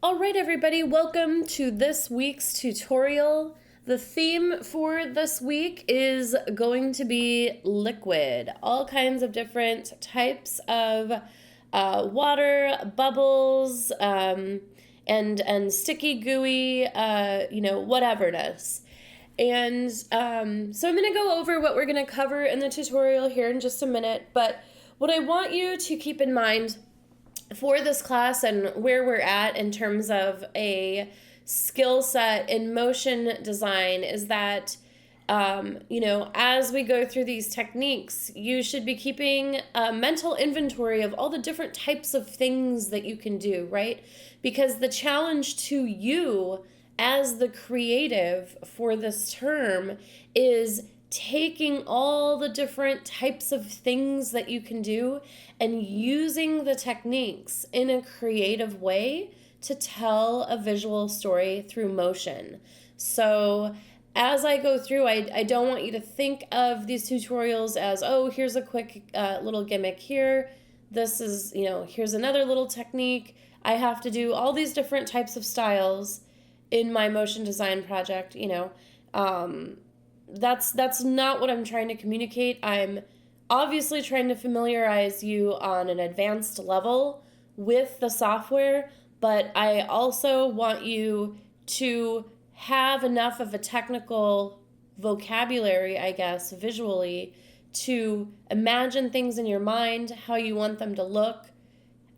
All right, everybody, welcome to this week's tutorial. The theme for this week is going to be liquid. All kinds of different types of water, bubbles, and sticky, gooey, whateverness. And so I'm going to go over what we're going to cover in the tutorial here in just a minute. But what I want you to keep in mind for this class and where we're at in terms of a skill set in motion design is that, as we go through these techniques, you should be keeping a mental inventory of all the different types of things that you can do, right? Because the challenge to you as the creative for this term is taking all the different types of things that you can do and using the techniques in a creative way to tell a visual story through motion. So as I go through, I don't want you to think of these tutorials as, oh, here's a quick little gimmick here. This is, here's another little technique. I have to do all these different types of styles in my motion design project, That's not what I'm trying to communicate. I'm obviously trying to familiarize you on an advanced level with the software, but I also want you to have enough of a technical vocabulary, I guess, visually, to imagine things in your mind, how you want them to look,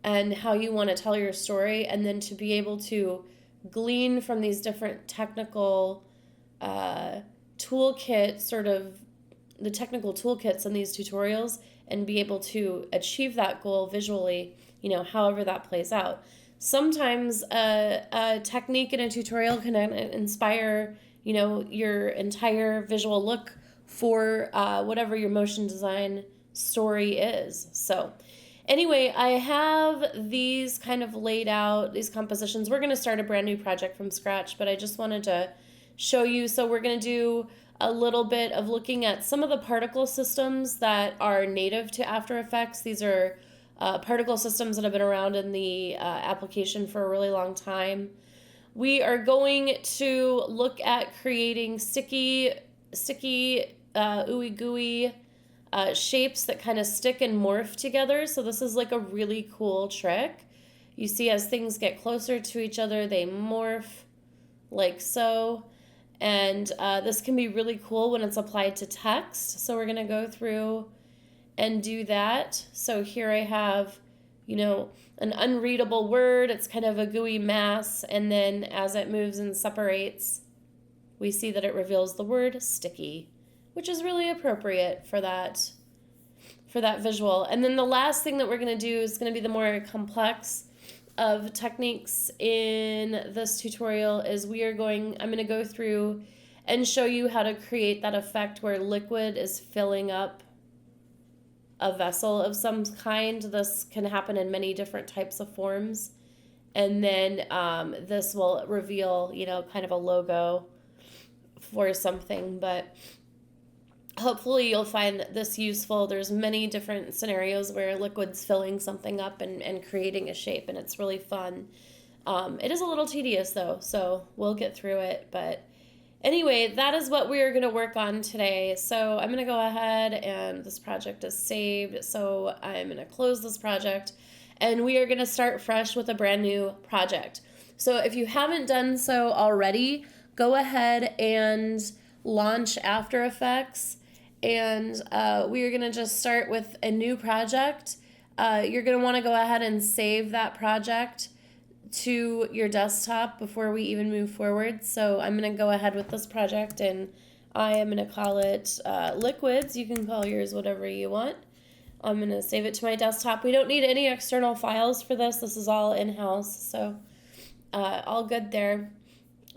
and how you want to tell your story, and then to be able to glean from these different technical toolkit, sort of the technical toolkits in these tutorials, and be able to achieve that goal visually, however that plays out. Sometimes a technique in a tutorial can inspire, your entire visual look for whatever your motion design story is. So anyway, I have these kind of laid out, these compositions. We're going to start a brand new project from scratch, but I just wanted to show you. So we're going to do a little bit of looking at some of the particle systems that are native to After Effects. These are particle systems that have been around in the application for a really long time. We are going to look at creating sticky, ooey gooey shapes that kind of stick and morph together. So this is like a really cool trick. You see, as things get closer to each other, they morph like so. And this can be really cool when it's applied to text. So we're going to go through and do that. So here I have, an unreadable word. It's kind of a gooey mass. And then as it moves and separates, we see that it reveals the word sticky, which is really appropriate for that visual. And then the last thing that we're going to do is going to be the more complex of techniques in this tutorial. I'm going to go through and show you how to create that effect where liquid is filling up a vessel of some kind. This can happen in many different types of forms. And then this will reveal, kind of a logo for something, but hopefully you'll find this useful. There's many different scenarios where liquid's filling something up and creating a shape, and it's really fun. It is a little tedious, though, so we'll get through it. But anyway, that is what we are going to work on today. So I'm going to go ahead, and this project is saved, so I'm going to close this project, and we are going to start fresh with a brand new project. So if you haven't done so already, go ahead and launch After Effects. And we are going to just start with a new project. You're going to want to go ahead and save that project to your desktop before we even move forward. So I'm going to go ahead with this project, and I am going to call it Liquids. You can call yours whatever you want. I'm going to save it to my desktop. We don't need any external files for this. This is all in-house, so all good there.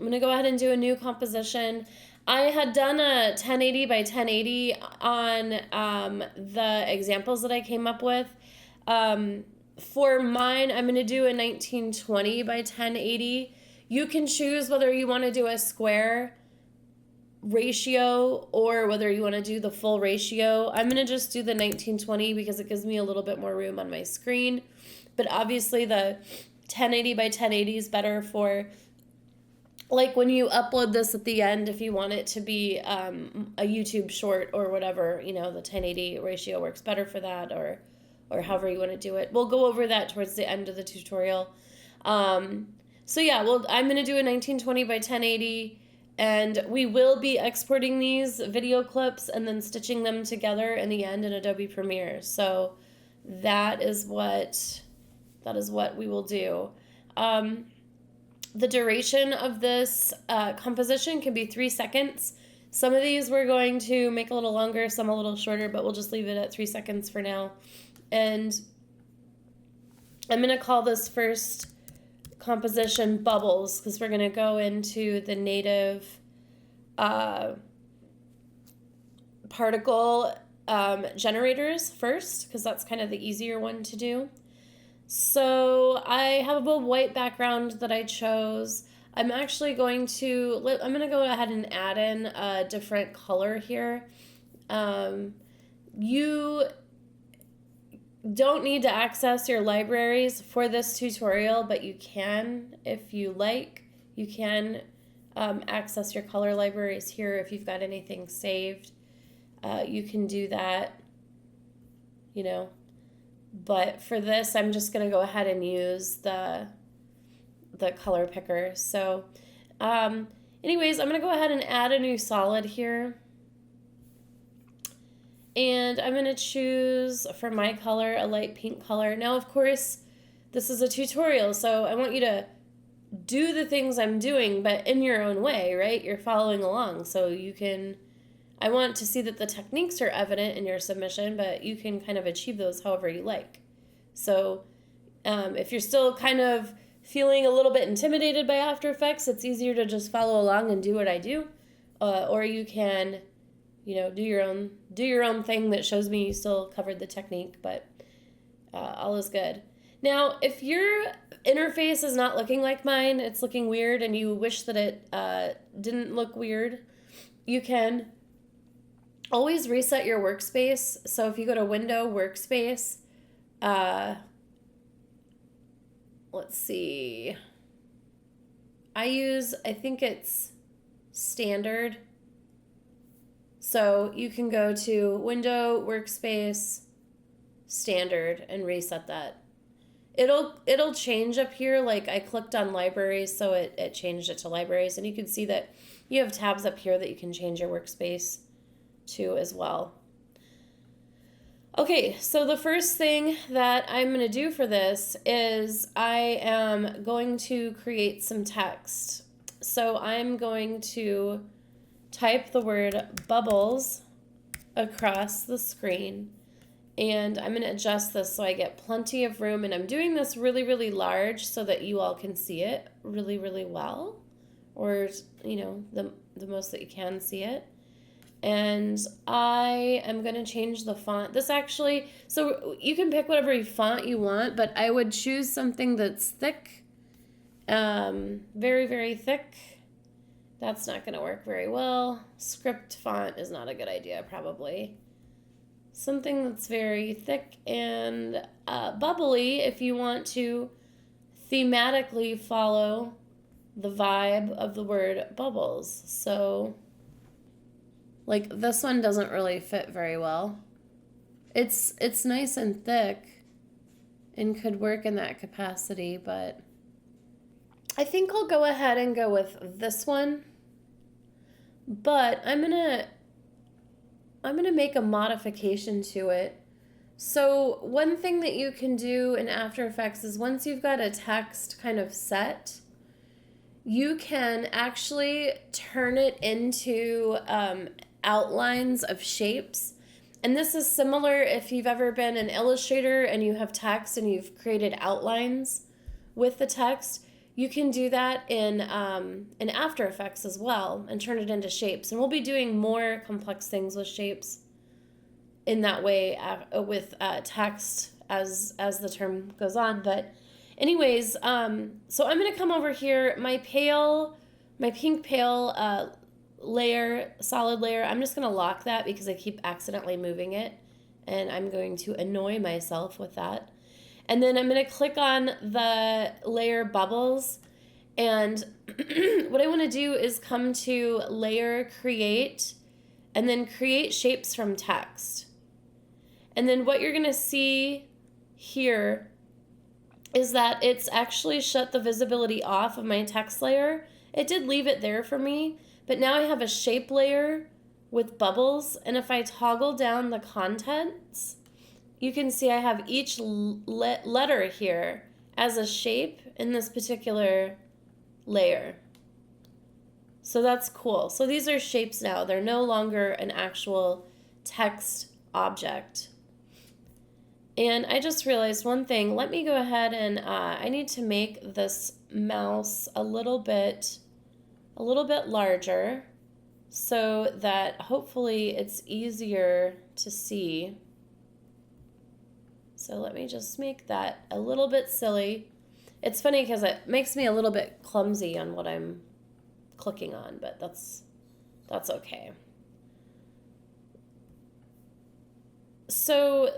I'm going to go ahead and do a new composition. I had done a 1080 by 1080 on the examples that I came up with. For mine, I'm going to do a 1920 by 1080. You can choose whether you want to do a square ratio or whether you want to do the full ratio. I'm going to just do the 1920 because it gives me a little bit more room on my screen. But obviously the 1080 by 1080 is better for, like, when you upload this at the end, if you want it to be a YouTube short or whatever, the 1080 ratio works better for that, or however you want to do it. We'll go over that towards the end of the tutorial. So yeah, well, I'm going to do a 1920 by 1080, and we will be exporting these video clips and then stitching them together in the end in Adobe Premiere. So that is what we will do. The duration of this composition can be 3 seconds. Some of these we're going to make a little longer, some a little shorter, but we'll just leave it at 3 seconds for now. And I'm going to call this first composition Bubbles, because we're going to go into the native particle generators first, because that's kind of the easier one to do. So I have a white background that I chose. I'm actually going to go ahead and add in a different color here. You don't need to access your libraries for this tutorial, but you can if you like. You can access your color libraries here if you've got anything saved. You can do that, But for this, I'm just going to go ahead and use the color picker. So anyways, I'm going to go ahead and add a new solid here. And I'm going to choose, for my color, a light pink color. Now, of course, this is a tutorial, so I want you to do the things I'm doing, but in your own way, right? You're following along, so you can... I want to see that the techniques are evident in your submission, but you can kind of achieve those however you like. So if you're still kind of feeling a little bit intimidated by After Effects, it's easier to just follow along and do what I do. Or you can, do your own thing that shows me you still covered the technique, but all is good. Now, if your interface is not looking like mine, it's looking weird, and you wish that it didn't look weird, you can always reset your workspace. So if you go to Window, Workspace, let's see. I think it's Standard. So you can go to Window, Workspace, Standard, and reset that. It'll change up here. Like, I clicked on Libraries, so it changed it to Libraries, and you can see that you have tabs up here that you can change your workspace to as well. Okay, so the first thing that I'm going to do for this is I am going to create some text. So I'm going to type the word bubbles across the screen, and I'm going to adjust this so I get plenty of room, and I'm doing this really, really large so that you all can see it really, really well, or, the most that you can see it. And I am going to change the font. This actually, so you can pick whatever font you want, but I would choose something that's thick, very, very thick. That's not going to work very well. Script font is not a good idea, probably. Something that's very thick and bubbly if you want to thematically follow the vibe of the word bubbles. So... like, this one doesn't really fit very well. It's nice and thick and could work in that capacity, but I think I'll go ahead and go with this one. But I'm gonna make a modification to it. So one thing that you can do in After Effects is once you've got a text kind of set, you can actually turn it into outlines of shapes. And this is similar if you've ever been an illustrator and you have text and you've created outlines with the text. You can do that in After Effects as well and turn it into shapes. And we'll be doing more complex things with shapes in that way with text as the term goes on. But anyways, so I'm going to come over here. My pink pale layer, solid layer, I'm just going to lock that because I keep accidentally moving it, and I'm going to annoy myself with that. And then I'm going to click on the layer bubbles. And what I want to do is come to layer create and then create shapes from text. And then what you're going to see here is that it's actually shut the visibility off of my text layer. It did leave it there for me, but now I have a shape layer with bubbles. And if I toggle down the contents, you can see I have each letter here as a shape in this particular layer. So that's cool. So these are shapes now. They're no longer an actual text object. And I just realized one thing. Let me go ahead and I need to make this mouse a little bit larger so that hopefully it's easier to see. So let me just make that a little bit silly. It's funny because it makes me a little bit clumsy on what I'm clicking on, but that's okay. So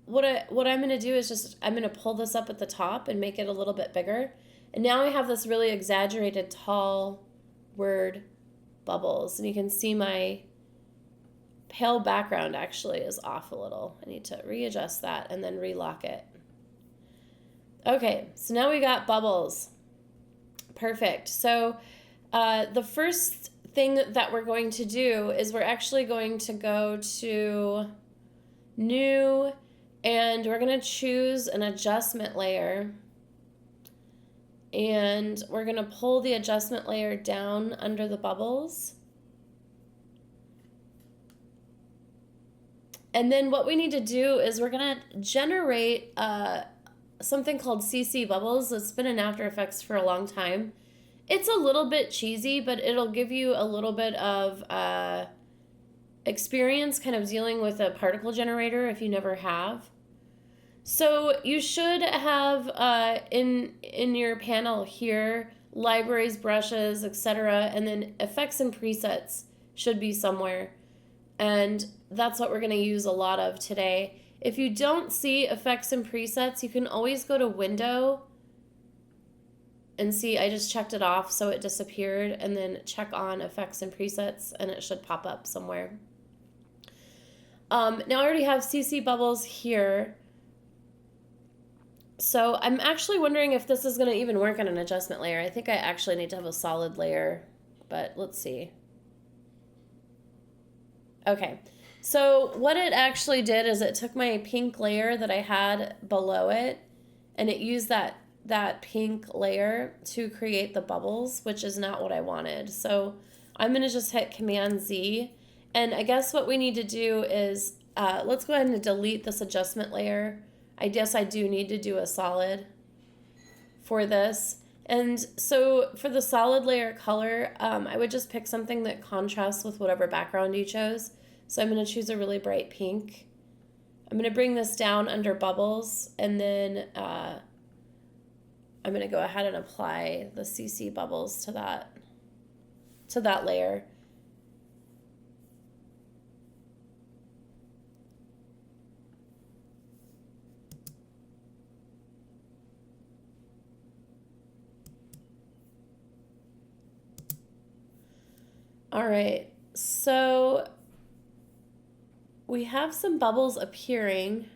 what I'm going to do is just I'm going to pull this up at the top and make it a little bit bigger. And now I have this really exaggerated tall word bubbles. And you can see my pale background actually is off a little. I need to readjust that and then relock it. Okay, so now we got bubbles. Perfect. So the first thing that we're going to do is we're actually going to go to new, and we're going to choose an adjustment layer. And we're going to pull the adjustment layer down under the bubbles. And then what we need to do is we're going to generate something called CC Bubbles. It's been in After Effects for a long time. It's a little bit cheesy, but it'll give you a little bit of experience kind of dealing with a particle generator if you never have. So you should have in your panel here libraries, brushes, etc., and then effects and presets should be somewhere. And that's what we're going to use a lot of today. If you don't see effects and presets, you can always go to Window and see, I just checked it off so it disappeared, and then check on effects and presets and it should pop up somewhere. Now I already have CC Bubbles here. So I'm actually wondering if this is going to even work on an adjustment layer. I think I actually need to have a solid layer, but let's see. Okay, so what it actually did is it took my pink layer that I had below it, and it used that pink layer to create the bubbles, which is not what I wanted. So I'm going to just hit Command Z, and I guess what we need to do is, let's go ahead and delete this adjustment layer. I guess I do need to do a solid for this. And so for the solid layer color, I would just pick something that contrasts with whatever background you chose. So I'm going to choose a really bright pink. I'm going to bring this down under bubbles, and then I'm going to go ahead and apply the CC Bubbles to that layer. All right, so we have some bubbles appearing.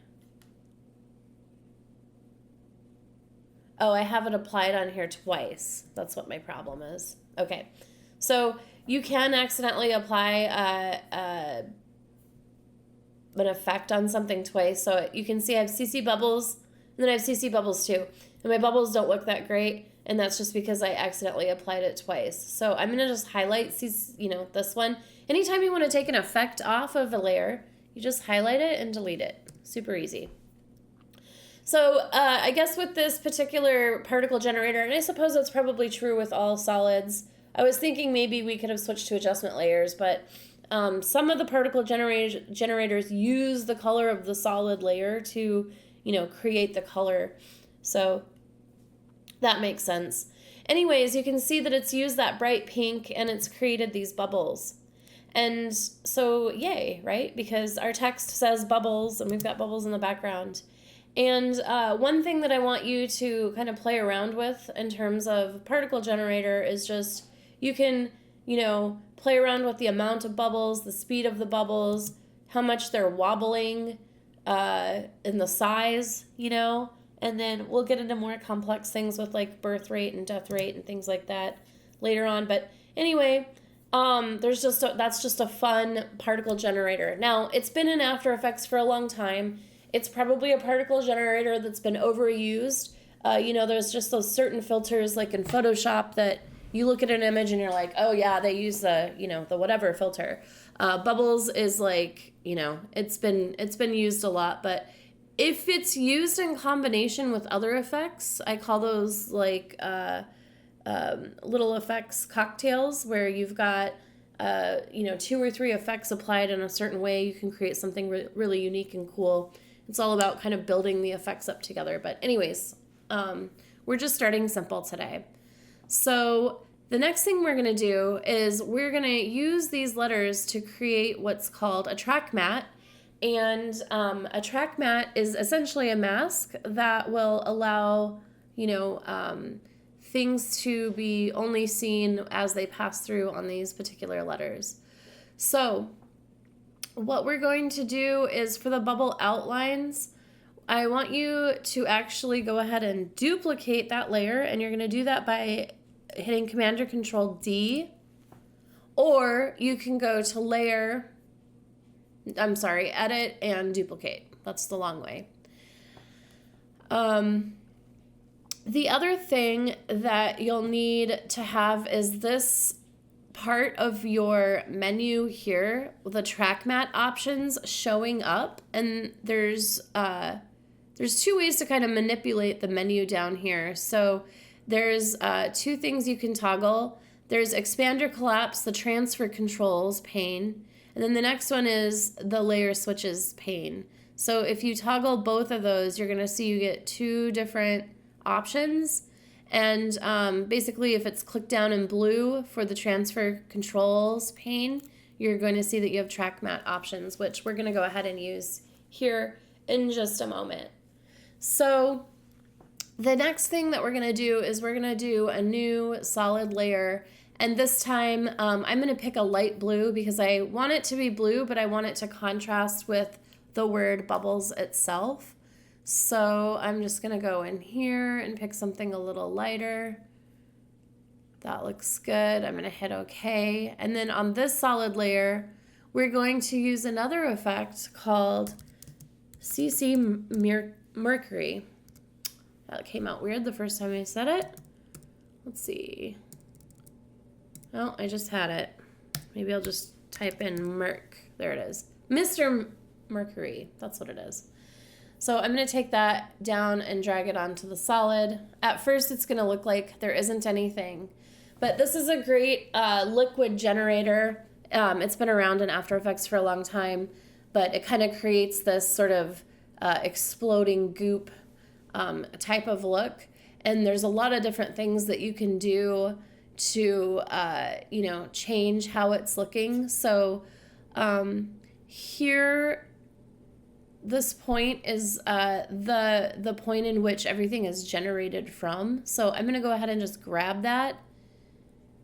Oh, I have it applied on here twice. That's what my problem is. Okay, so you can accidentally apply an effect on something twice. So you can see I have CC Bubbles, and then I have CC Bubbles too. And my bubbles don't look that great, and that's just because I accidentally applied it twice. So I'm going to just highlight this one. Anytime you want to take an effect off of a layer, you just highlight it and delete it. Super easy. So I guess with this particular particle generator, and I suppose that's probably true with all solids, I was thinking maybe we could have switched to adjustment layers, but some of the particle generators use the color of the solid layer to, create the color. So that makes sense. Anyways, you can see that it's used that bright pink and it's created these bubbles. And so yay, right? Because our text says bubbles and we've got bubbles in the background. And one thing that I want you to kind of play around with in terms of particle generator is just you can, play around with the amount of bubbles, the speed of the bubbles, how much they're wobbling, and the size, and then we'll get into more complex things with like birth rate and death rate and things like that later on. But anyway, that's just a fun particle generator. Now, it's been in After Effects for a long time. It's probably a particle generator that's been overused. There's just those certain filters like in Photoshop that you look at an image and you're like, oh yeah, they use the whatever filter. Bubbles is like, it's been used a lot, but if it's used in combination with other effects, I call those like little effects cocktails where you've got 2 or 3 effects applied in a certain way. You can create something really unique and cool. It's all about kind of building the effects up together. But anyways, we're just starting simple today. So the next thing we're going to do is we're going to use these letters to create what's called a track matte. And a track matte is essentially a mask that will allow, things to be only seen as they pass through on these particular letters. So what we're going to do is for the bubble outlines, I want you to actually go ahead and duplicate that layer, and you're going to do that by hitting Command or Control D, or you can go to Edit and Duplicate. That's the long way. The other thing that you'll need to have is this part of your menu here, the track matte options showing up, and there's 2 ways to kind of manipulate the menu down here. So there's 2 things you can toggle. There's expand or collapse the transfer controls pane, and then the next one is the layer switches pane. So if you toggle both of those, you're going to see you get 2 different options. And basically, if it's clicked down in blue for the transfer controls pane, you're going to see that you have track matte options, which we're going to go ahead and use here in just a moment. So the next thing that we're going to do is we're going to do a new solid layer. And this time I'm going to pick a light blue because I want it to be blue, but I want it to contrast with the word bubbles itself. So I'm just going to go in here and pick something a little lighter. That looks good. I'm going to hit OK. And then on this solid layer, we're going to use another effect called CC Mercury. That came out weird the first time I said it. Let's see. Oh, I just had it. Maybe I'll just type in Merc. There it is. Mr. Mercury. That's what it is. So I'm going to take that down and drag it onto the solid. At first, it's going to look like there isn't anything. But this is a great liquid generator. It's been around in After Effects for a long time, but it kind of creates this sort of exploding goop type of look. And there's a lot of different things that you can do to, change how it's looking. So here, this point is the point in which everything is generated from. So I'm going to go ahead and just grab that,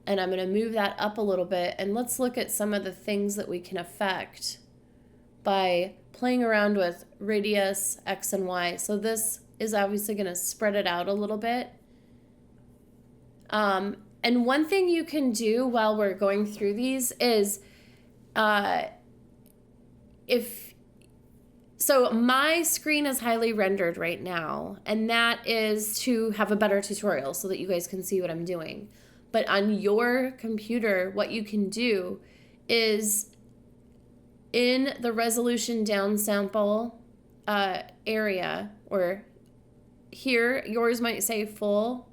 and I'm going to move that up a little bit. And let's look at some of the things that we can affect by playing around with radius, X and Y. So this is obviously going to spread it out a little bit. And one thing you can do while we're going through these is so my screen is highly rendered right now, and that is to have a better tutorial so that you guys can see what I'm doing. But on your computer, what you can do is in the resolution downsample area, or here, yours might say full.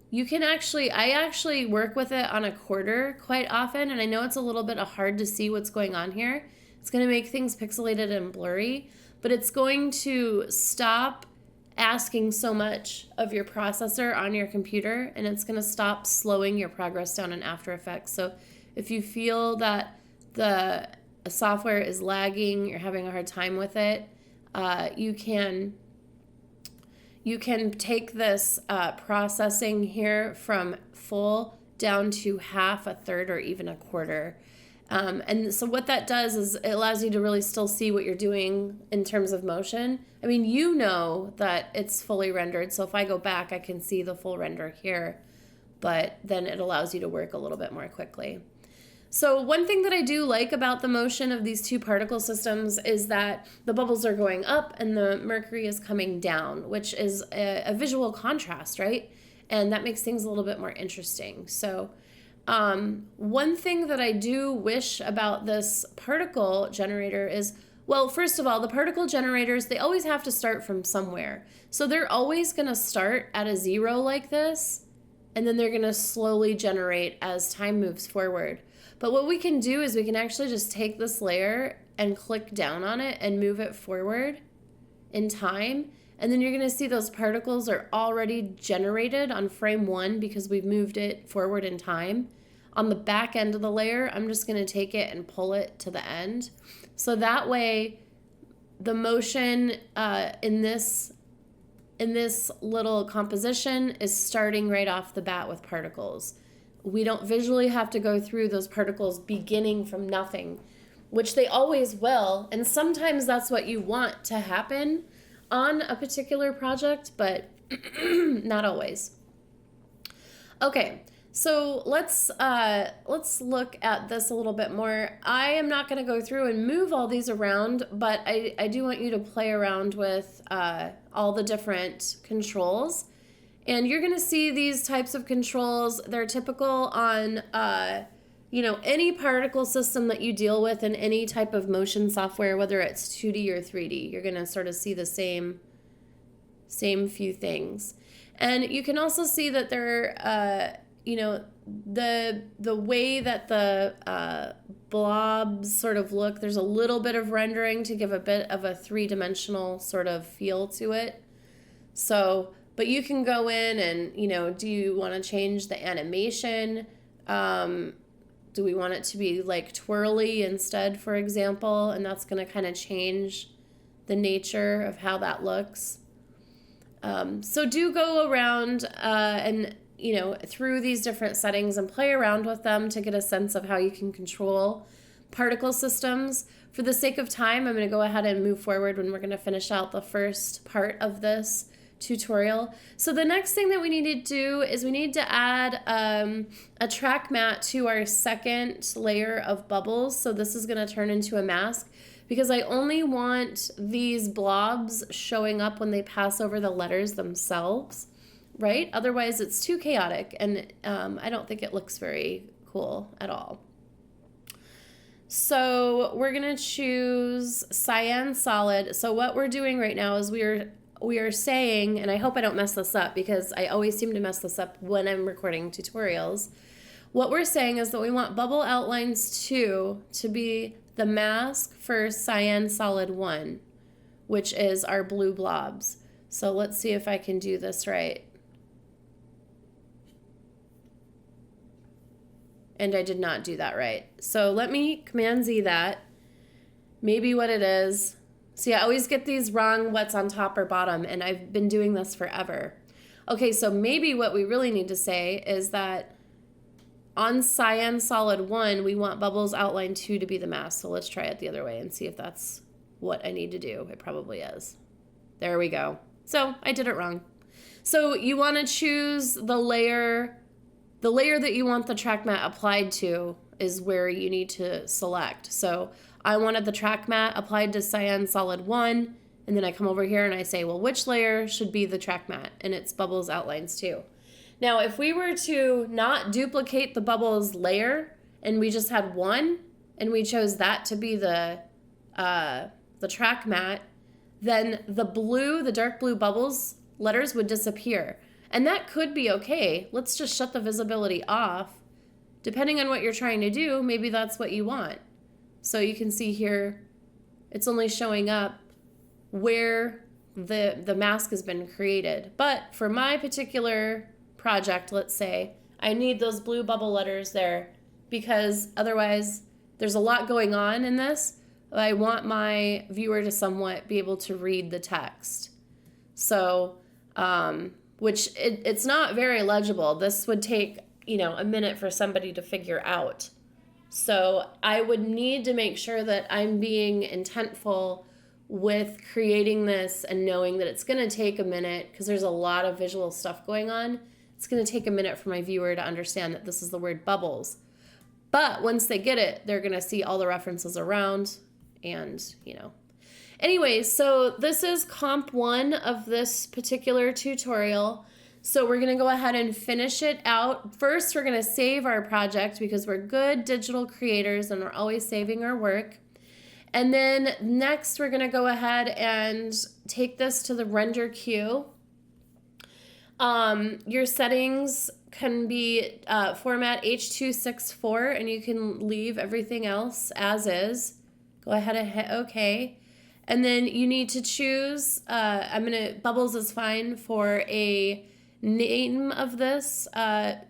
You can I actually work with it on a quarter quite often, and I know it's a little bit hard to see what's going on here. It's going to make things pixelated and blurry, but it's going to stop asking so much of your processor on your computer, and it's going to stop slowing your progress down in After Effects. So if you feel that the software is lagging, you're having a hard time with it, you can you can take this processing here from full down to half, a third, or even a quarter. And so what that does is it allows you to really still see what you're doing in terms of motion. I mean, you know that it's fully rendered. So if I go back, I can see the full render here, but then it allows you to work a little bit more quickly. So one thing that I do like about the motion of these two particle systems is that the bubbles are going up and the mercury is coming down, which is a visual contrast, right? And that makes things a little bit more interesting. So one thing that I do wish about this particle generator is, well, first of all, the particle generators, they always have to start from somewhere. So they're always going to start at a 0 like this, and then they're going to slowly generate as time moves forward. But what we can do is we can actually just take this layer and click down on it and move it forward in time. And then you're going to see those particles are already generated on frame 1 because we've moved it forward in time. On the back end of the layer, I'm just going to take it and pull it to the end. So that way, the motion in this little composition is starting right off the bat with particles. We don't visually have to go through those particles beginning from nothing, which they always will. And sometimes that's what you want to happen on a particular project, but not always. Okay. So let's look at this a little bit more. I am not going to go through and move all these around, but I do want you to play around with all the different controls. And you're going to see these types of controls. They're typical on any particle system that you deal with in any type of motion software, whether it's 2D or 3D. You're going to sort of see the same few things. And you can also see that they're the way that the blobs sort of look, there's a little bit of rendering to give a bit of a three-dimensional sort of feel to it. So, but you can go in and, do you want to change the animation? Do we want it to be like twirly instead, for example? And that's going to kind of change the nature of how that looks. So do go around and through these different settings and play around with them to get a sense of how you can control particle systems. For the sake of time, I'm going to go ahead and move forward when we're going to finish out the first part of this tutorial. So the next thing that we need to do is we need to add a track matte to our second layer of bubbles. So this is going to turn into a mask because I only want these blobs showing up when they pass over the letters themselves. Right? Otherwise, it's too chaotic, and I don't think it looks very cool at all. So we're going to choose cyan solid. So what we're doing right now is we are saying, and I hope I don't mess this up because I always seem to mess this up when I'm recording tutorials. What we're saying is that we want bubble outlines 2 to be the mask for cyan solid 1, which is our blue blobs. So let's see if I can do this right. And I did not do that right. So let me Command Z that. Maybe what it is. See, I always get these wrong what's on top or bottom, and I've been doing this forever. Okay, so maybe what we really need to say is that on cyan solid 1, we want bubbles outline 2 to be the mask. So let's try it the other way and see if that's what I need to do. It probably is. There we go. So I did it wrong. So you want to choose the layer that you want the track matte applied to is where you need to select. So I wanted the track matte applied to cyan solid 1, and then I come over here and I say, well, which layer should be the track matte? And it's bubbles outlines 2. Now, if we were to not duplicate the bubbles layer and we just had one and we chose that to be the track matte, then the dark blue bubbles letters would disappear. And that could be okay. Let's just shut the visibility off. Depending on what you're trying to do, maybe that's what you want. So you can see here, it's only showing up where the mask has been created. But for my particular project, let's say, I need those blue bubble letters there because otherwise there's a lot going on in this. I want my viewer to somewhat be able to read the text. So which it's not very legible. This would take, a minute for somebody to figure out. So I would need to make sure that I'm being intentful with creating this and knowing that it's going to take a minute because there's a lot of visual stuff going on. It's going to take a minute for my viewer to understand that this is the word bubbles. But once they get it, they're going to see all the references around and, Anyways, so this is comp 1 of this particular tutorial. So we're going to go ahead and finish it out. First, we're going to save our project because we're good digital creators and we're always saving our work. And then next, we're going to go ahead and take this to the render queue. Your settings can be format H.264, and you can leave everything else as is. Go ahead and hit OK. And then you need to choose, Bubbles is fine for a name of this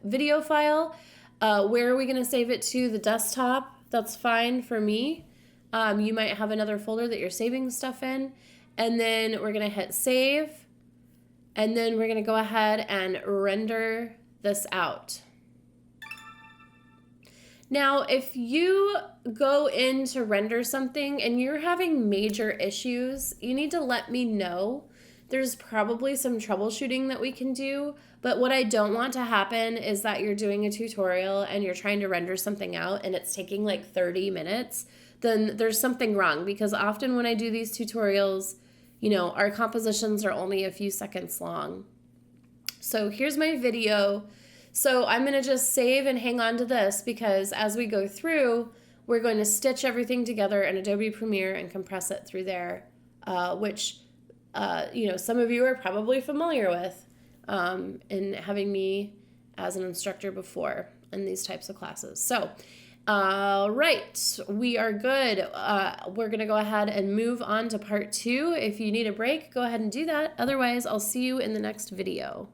video file. Where are we going to save it to? The desktop. That's fine for me. You might have another folder that you're saving stuff in. And then we're going to hit save. And then we're going to go ahead and render this out. Now, if you go in to render something and you're having major issues, you need to let me know. There's probably some troubleshooting that we can do, but what I don't want to happen is that you're doing a tutorial and you're trying to render something out and it's taking like 30 minutes, then there's something wrong, because often when I do these tutorials, our compositions are only a few seconds long. So here's my video. So I'm going to just save and hang on to this because as we go through, we're going to stitch everything together in Adobe Premiere and compress it through there, which, some of you are probably familiar with in having me as an instructor before in these types of classes. So, all right, we are good. We're going to go ahead and move on to part 2. If you need a break, go ahead and do that. Otherwise, I'll see you in the next video.